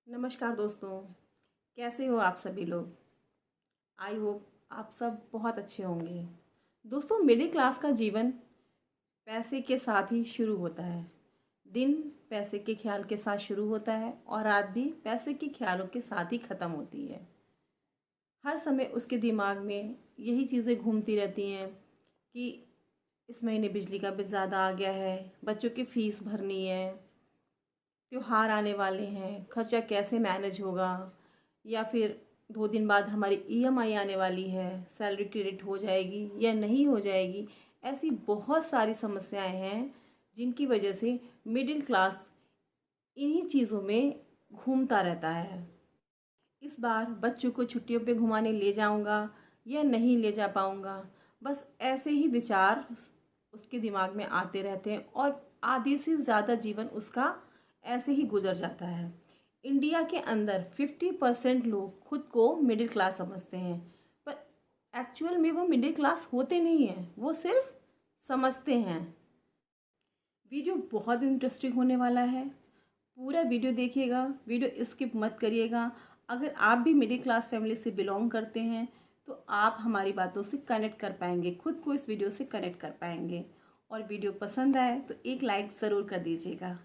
नमस्कार दोस्तों, कैसे हो आप सभी लोग। आई होप आप सब बहुत अच्छे होंगे। दोस्तों, मिडिल क्लास का जीवन पैसे के साथ ही शुरू होता है। दिन पैसे के ख्याल के साथ शुरू होता है और रात भी पैसे के ख्यालों के साथ ही ख़त्म होती है। हर समय उसके दिमाग में यही चीज़ें घूमती रहती हैं कि इस महीने बिजली का बिल ज़्यादा आ गया है, बच्चों की फ़ीस भरनी है, त्योहार आने वाले हैं, खर्चा कैसे मैनेज होगा, या फिर 2 दिन बाद हमारी ईएमआई आने वाली है, सैलरी क्रेडिट हो जाएगी या नहीं हो जाएगी। ऐसी बहुत सारी समस्याएं हैं जिनकी वजह से मिडिल क्लास इन्हीं चीज़ों में घूमता रहता है। इस बार बच्चों को छुट्टियों पे घुमाने ले जाऊंगा या नहीं ले जा पाऊंगा, बस ऐसे ही विचार उसके दिमाग में आते रहते हैं और आधे से ज़्यादा जीवन उसका ऐसे ही गुजर जाता है। इंडिया के अंदर 50% लोग खुद को मिडिल क्लास समझते हैं, पर एक्चुअल में वो मिडिल क्लास होते नहीं हैं, वो सिर्फ समझते हैं। वीडियो बहुत इंटरेस्टिंग होने वाला है, पूरा वीडियो देखिएगा, वीडियो स्किप मत करिएगा। अगर आप भी मिडिल क्लास फैमिली से बिलोंग करते हैं तो आप हमारी बातों से कनेक्ट कर पाएंगे, खुद को इस वीडियो से कनेक्ट कर पाएंगे। और वीडियो पसंद आए तो एक लाइक ज़रूर कर दीजिएगा।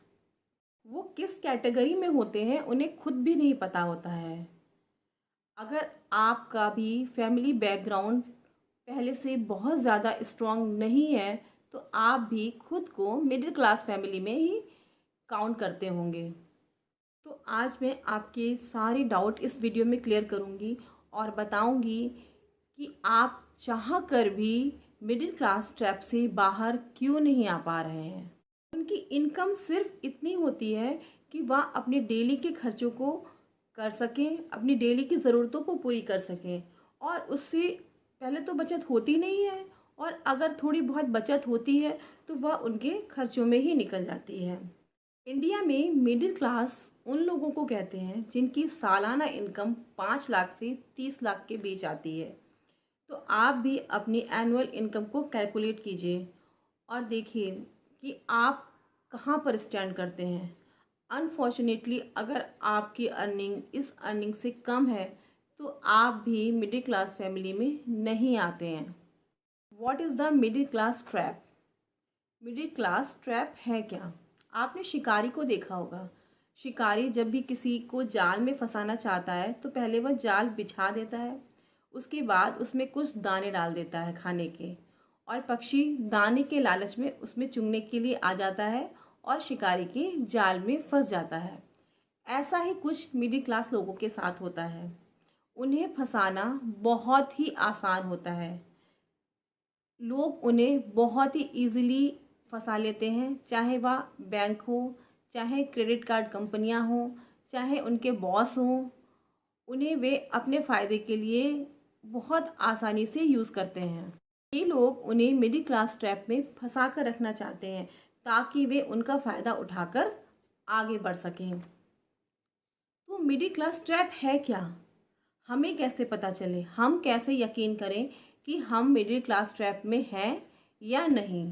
वो किस कैटेगरी में होते हैं उन्हें खुद भी नहीं पता होता है। अगर आपका भी फैमिली बैकग्राउंड पहले से बहुत ज़्यादा स्ट्रॉन्ग नहीं है तो आप भी खुद को मिडिल क्लास फैमिली में ही काउंट करते होंगे। तो आज मैं आपके सारे डाउट इस वीडियो में क्लियर करूँगी और बताऊँगी कि आप चाह कर भी मिडिल क्लास ट्रैप से बाहर क्यों नहीं आ पा रहे हैं। उनकी इनकम सिर्फ इतनी होती है कि वह अपने डेली के खर्चों को कर सकें, अपनी डेली की ज़रूरतों को पूरी कर सकें, और उससे पहले तो बचत होती नहीं है, और अगर थोड़ी बहुत बचत होती है तो वह उनके खर्चों में ही निकल जाती है। इंडिया में मिडिल क्लास उन लोगों को कहते हैं जिनकी सालाना इनकम 5 लाख से 30 लाख के बीच आती है। तो आप भी अपनी एनुअल इनकम को कैलकुलेट कीजिए और देखिए कि आप कहाँ पर स्टैंड करते हैं। अनफॉर्चुनेटली अगर आपकी अर्निंग इस अर्निंग से कम है तो आप भी मिडिल क्लास फैमिली में नहीं आते हैं। What is the middle class trap? Middle class trap है क्या? आपने शिकारी को देखा होगा। शिकारी जब भी किसी को जाल में फंसाना चाहता है तो पहले वह जाल बिछा देता है, उसके बाद उसमें कुछ दाने डाल देता है खाने के, और पक्षी दाने के लालच में उसमें चुगने के लिए आ जाता है और शिकारी के जाल में फंस जाता है। ऐसा ही कुछ मिडिल क्लास लोगों के साथ होता है। उन्हें फंसाना बहुत ही आसान होता है। लोग उन्हें बहुत ही ईजिली फंसा लेते हैं, चाहे वह बैंक हो, चाहे क्रेडिट कार्ड कंपनियां हो, चाहे उनके बॉस हों। उन्हें वे अपने फ़ायदे के लिए बहुत आसानी से यूज़ करते हैं। ये लोग उन्हें मिडिल क्लास ट्रैप में फंसा कर रखना चाहते हैं ताकि वे उनका फ़ायदा उठाकर आगे बढ़ सकें। तो मिडिल क्लास ट्रैप है क्या? हमें कैसे पता चले, हम कैसे यकीन करें कि हम मिडिल क्लास ट्रैप में हैं या नहीं?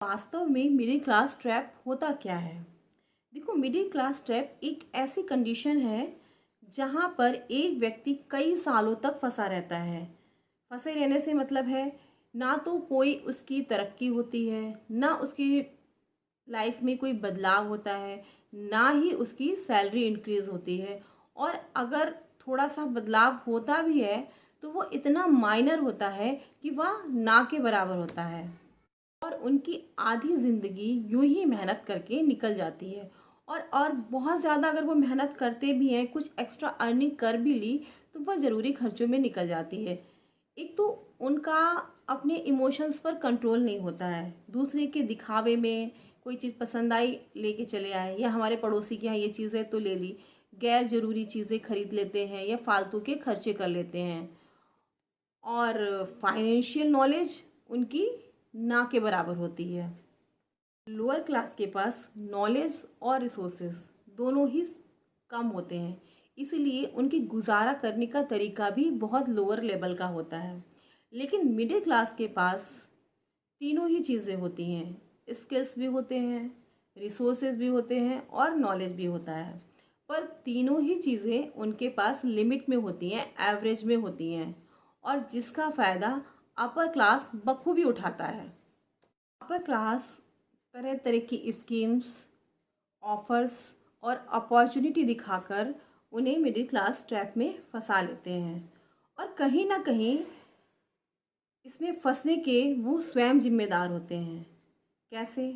वास्तव में मिडिल क्लास ट्रैप होता क्या है? देखो, मिडिल क्लास ट्रैप एक ऐसी कंडीशन है जहाँ पर एक व्यक्ति कई सालों तक फंसा रहता है। फंसे रहने से मतलब है ना तो कोई उसकी तरक्की होती है, ना उसकी लाइफ में कोई बदलाव होता है, ना ही उसकी सैलरी इंक्रीज़ होती है, और अगर थोड़ा सा बदलाव होता भी है तो वो इतना माइनर होता है कि वह ना के बराबर होता है, और उनकी आधी ज़िंदगी यूं ही मेहनत करके निकल जाती है। और बहुत ज़्यादा अगर वो मेहनत करते भी हैं, कुछ एक्स्ट्रा अर्निंग कर भी ली, तो वह ज़रूरी खर्चों में निकल जाती है। एक तो उनका अपने इमोशंस पर कंट्रोल नहीं होता है, दूसरे के दिखावे में कोई चीज़ पसंद आई लेके चले आए, या हमारे पड़ोसी के यहाँ ये चीज़ है तो ले ली, गैर ज़रूरी चीज़ें खरीद लेते हैं या फालतू के खर्चे कर लेते हैं। और फाइनेंशियल नॉलेज उनकी ना के बराबर होती है। लोअर क्लास के पास नॉलेज और रिसोर्सेज दोनों ही कम होते हैं, इसीलिए उनकी गुजारा करने का तरीका भी बहुत लोअर लेवल का होता है। लेकिन मिडिल क्लास के पास तीनों ही चीज़ें होती हैं, स्किल्स भी होते हैं, रिसोर्सेज भी होते हैं और नॉलेज भी होता है। पर तीनों ही चीज़ें उनके पास लिमिट में होती हैं, एवरेज में होती हैं, और जिसका फ़ायदा अपर क्लास बखूबी उठाता है। अपर क्लास तरह तरह की स्कीम्स, ऑफर्स और अपॉर्चुनिटी दिखाकर उन्हें मिडिल क्लास ट्रैप में फंसा लेते हैं, और कहीं ना कहीं इसमें फंसने के वो स्वयं जिम्मेदार होते हैं। कैसे?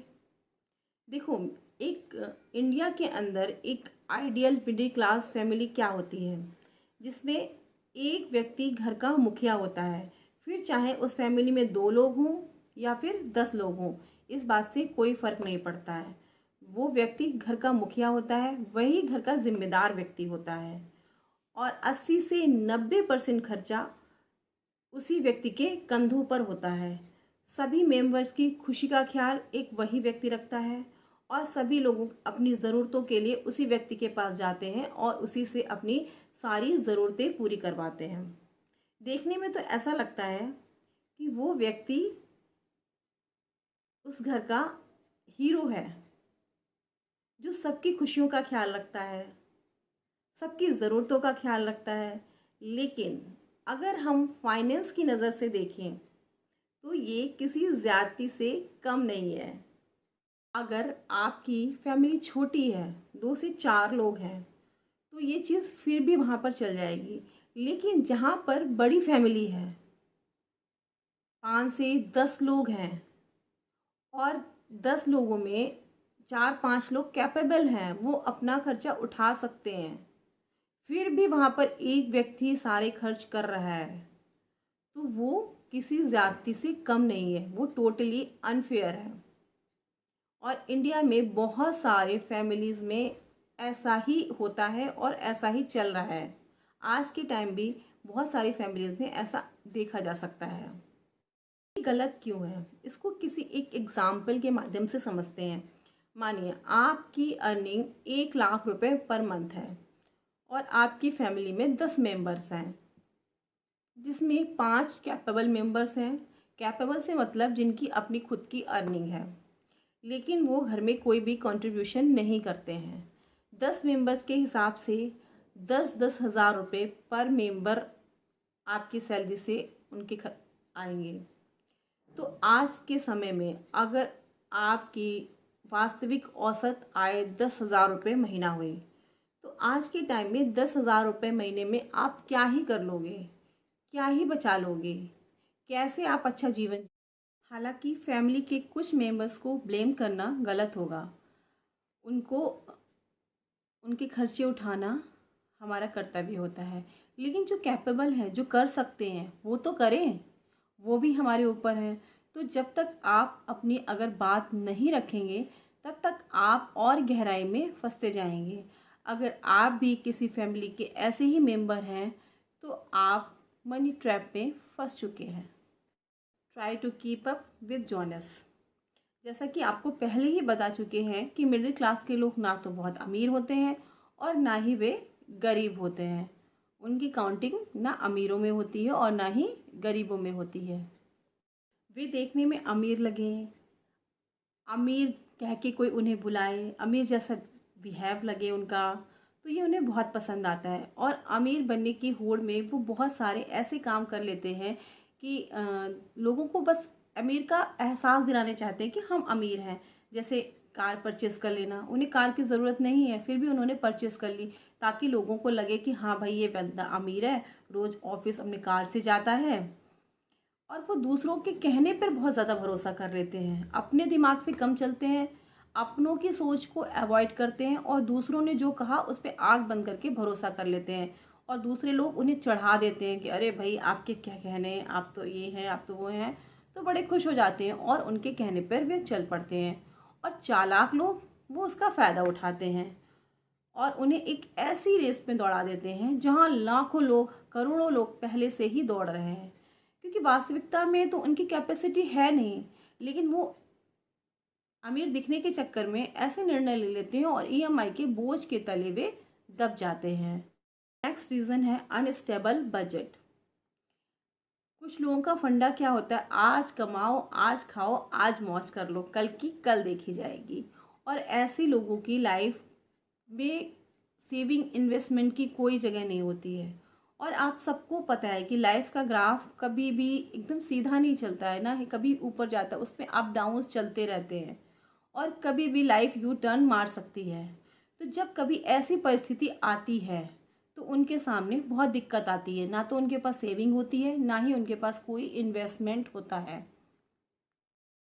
देखो, एक इंडिया के अंदर एक आइडियल मिडिल क्लास फैमिली क्या होती है, जिसमें एक व्यक्ति घर का मुखिया होता है, फिर चाहे उस फैमिली में 2 लोग हों या फिर 10 लोग हों, इस बात से कोई फ़र्क नहीं पड़ता है। वो व्यक्ति घर का मुखिया होता है, वही घर का जिम्मेदार व्यक्ति होता है, और 80 से 90% खर्चा उसी व्यक्ति के कंधों पर होता है। सभी मेंबर्स की खुशी का ख्याल एक वही व्यक्ति रखता है, और सभी लोग अपनी ज़रूरतों के लिए उसी व्यक्ति के पास जाते हैं और उसी से अपनी सारी ज़रूरतें पूरी करवाते हैं। देखने में तो ऐसा लगता है कि वो व्यक्ति उस घर का हीरो है, जो सबकी खुशियों का ख्याल रखता है, सबकी ज़रूरतों का ख्याल रखता है। लेकिन अगर हम फाइनेंस की नज़र से देखें तो ये किसी ज़्यादती से कम नहीं है। अगर आपकी फैमिली छोटी है, 2 से 4 लोग हैं, तो ये चीज़ फिर भी वहाँ पर चल जाएगी। लेकिन जहाँ पर बड़ी फैमिली है, 5 से 10 लोग हैं, और 10 लोगों में 4-5 लोग कैपेबल हैं, वो अपना खर्चा उठा सकते हैं, फिर भी वहाँ पर एक व्यक्ति सारे खर्च कर रहा है, तो वो किसी ज़्यादती से कम नहीं है, वो टोटली अनफेयर है। और इंडिया में बहुत सारे फैमिलीज़ में ऐसा ही होता है और ऐसा ही चल रहा है। आज के टाइम भी बहुत सारी फैमिलीज़ में ऐसा देखा जा सकता है। ये गलत क्यों है, इसको किसी एक एग्जाम्पल के माध्यम से समझते हैं। मानिए आपकी अर्निंग 1 लाख रुपए पर मंथ है, और आपकी फैमिली में 10 मेंबर्स हैं, जिसमें 5 कैपेबल मेंबर्स हैं। कैपेबल से मतलब जिनकी अपनी खुद की अर्निंग है, लेकिन वो घर में कोई भी कंट्रीब्यूशन नहीं करते हैं। 10 मेंबर्स के हिसाब से 10-10 हज़ार रुपये पर मेंबर आपकी सैलरी से उनके आएंगे। तो आज के समय में अगर आपकी वास्तविक औसत आय 10,000 रुपये महीना हुई, तो आज के टाइम में 10,000 रुपये महीने में आप क्या ही कर लोगे, क्या ही बचा लोगे, कैसे आप अच्छा जीवन। हालांकि फैमिली के कुछ मेंबर्स को ब्लेम करना गलत होगा, उनको उनके खर्चे उठाना हमारा कर्तव्य होता है। लेकिन जो कैपेबल है, जो कर सकते हैं, वो तो करें, वो भी हमारे ऊपर है। तो जब तक आप अपनी अगर बात नहीं रखेंगे, तब तक आप और गहराई में फंसते जाएंगे। अगर आप भी किसी फैमिली के ऐसे ही मेंबर हैं, तो आप मनी ट्रैप में फंस चुके हैं। Try to keep up with Jonas. जैसा कि आपको पहले ही बता चुके हैं कि मिडिल क्लास के लोग ना तो बहुत अमीर होते हैं और ना ही वे गरीब होते हैं। उनकी काउंटिंग ना अमीरों में होती है और ना ही गरीबों में होती है। वे देखने में अमीर लगें, अमीर कह के कोई उन्हें बुलाए, अमीर जैसा बिहेव लगे उनका, तो ये उन्हें बहुत पसंद आता है। और अमीर बनने की होड़ में वो बहुत सारे ऐसे काम कर लेते हैं कि लोगों को बस अमीर का एहसास दिलाने चाहते हैं कि हम अमीर हैं। जैसे कार परचेज़ कर लेना, उन्हें कार की ज़रूरत नहीं है, फिर भी उन्होंने परचेज़ कर ली ताकि लोगों को लगे कि हाँ भाई ये बंदा अमीर है, रोज़ ऑफिस अपनी कार से जाता है। और वो दूसरों के कहने पर बहुत ज़्यादा भरोसा कर लेते हैं, अपने दिमाग से कम चलते हैं, अपनों की सोच को अवॉइड करते हैं, और दूसरों ने जो कहा उस पर आँख बंद करके भरोसा कर लेते हैं। और दूसरे लोग उन्हें चढ़ा देते हैं कि अरे भाई आपके क्या कहने हैं, आप तो ये हैं, आप तो वो हैं, तो बड़े खुश हो जाते हैं और उनके कहने पर वे चल पड़ते हैं। और चालाक लोग वो उसका फ़ायदा उठाते हैं और उन्हें एक ऐसी रेस में दौड़ा देते हैं जहाँ लाखों लोग, करोड़ों लोग पहले से ही दौड़ रहे हैं, क्योंकि वास्तविकता में तो उनकी कैपेसिटी है नहीं, लेकिन वो अमीर दिखने के चक्कर में ऐसे निर्णय ले लेते हैं और ईएमआई के बोझ के तले वे दब जाते हैं। नेक्स्ट रीज़न है अनस्टेबल बजट। कुछ लोगों का फंडा क्या होता है, आज कमाओ, आज खाओ, आज मौज कर लो, कल की कल देखी जाएगी। और ऐसे लोगों की लाइफ में सेविंग इन्वेस्टमेंट की कोई जगह नहीं होती है। और आप सबको पता है कि लाइफ का ग्राफ कभी भी एकदम सीधा नहीं चलता है ना, कभी ऊपर जाता है, उसमें अप डाउन्स चलते रहते हैं और कभी भी लाइफ यू टर्न मार सकती है। तो जब कभी ऐसी परिस्थिति आती है तो उनके सामने बहुत दिक्कत आती है, ना तो उनके पास सेविंग होती है, ना ही उनके पास कोई इन्वेस्टमेंट होता है।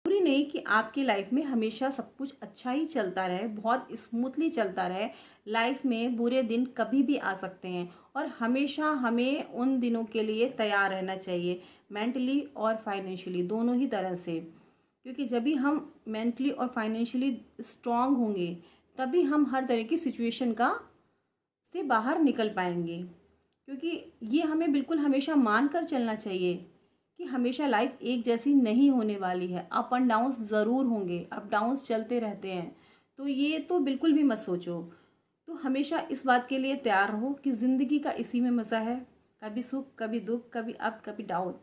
जरूरी नहीं कि आपकी लाइफ में हमेशा सब कुछ अच्छा ही चलता रहे, बहुत स्मूथली चलता रहे। लाइफ में बुरे दिन कभी भी आ सकते हैं और हमेशा हमें उन दिनों के लिए तैयार रहना चाहिए, मेंटली और फाइनेंशियली दोनों ही तरह से। क्योंकि जब भी हम मेंटली और फाइनेंशियली स्ट्रांग होंगे तभी हम हर तरह की सिचुएशन का से बाहर निकल पाएंगे। क्योंकि ये हमें बिल्कुल हमेशा मान कर चलना चाहिए कि हमेशा लाइफ एक जैसी नहीं होने वाली है, अप एंड डाउन्स ज़रूर होंगे, अप डाउन्स चलते रहते हैं। तो ये तो बिल्कुल भी मत सोचो। तो हमेशा इस बात के लिए तैयार रहो कि ज़िंदगी का इसी में मज़ा है, कभी सुख कभी दुख, कभी अप कभी डाउन,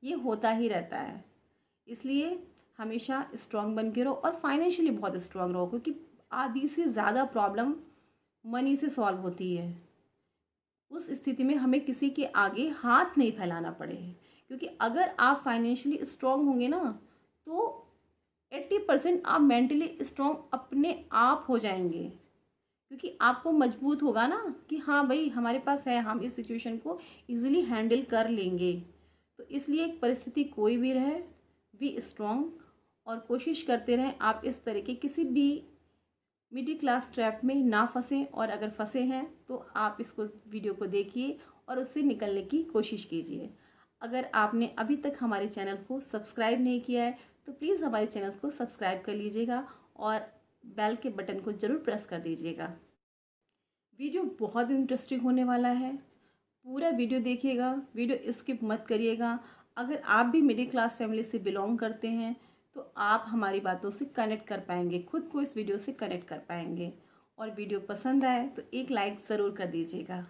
ये होता ही रहता है। इसलिए हमेशा स्ट्रांग बन के रहो और फाइनेंशियली बहुत स्ट्रांग रहो, क्योंकि आधी से ज़्यादा प्रॉब्लम मनी से सॉल्व होती है। उस स्थिति में हमें किसी के आगे हाथ नहीं फैलाना पड़े, क्योंकि अगर आप फाइनेंशियली स्ट्रांग होंगे ना तो 80% आप मेंटली स्ट्रांग अपने आप हो जाएंगे। क्योंकि आपको मजबूत होगा ना कि हाँ भाई हमारे पास है, हम इस सिचुएशन को इजीली हैंडल कर लेंगे। तो इसलिए परिस्थिति कोई भी रहे, बी स्ट्रांग और कोशिश करते रहें आप इस तरह के किसी भी मिडिल क्लास ट्रैप में ना फंसें। और अगर फंसे हैं तो आप इसको वीडियो को देखिए और उससे निकलने की कोशिश कीजिए। अगर आपने अभी तक हमारे चैनल को सब्सक्राइब नहीं किया है तो प्लीज़ हमारे चैनल को सब्सक्राइब कर लीजिएगा और बेल के बटन को ज़रूर प्रेस कर दीजिएगा। वीडियो बहुत इंटरेस्टिंग होने वाला है, पूरा वीडियो देखिएगा, वीडियो स्किप मत करिएगा। अगर आप भी मिडिल क्लास फैमिली से बिलोंग करते हैं तो आप हमारी बातों से कनेक्ट कर पाएंगे, खुद को इस वीडियो से कनेक्ट कर पाएंगे। और वीडियो पसंद आए तो एक लाइक ज़रूर कर दीजिएगा।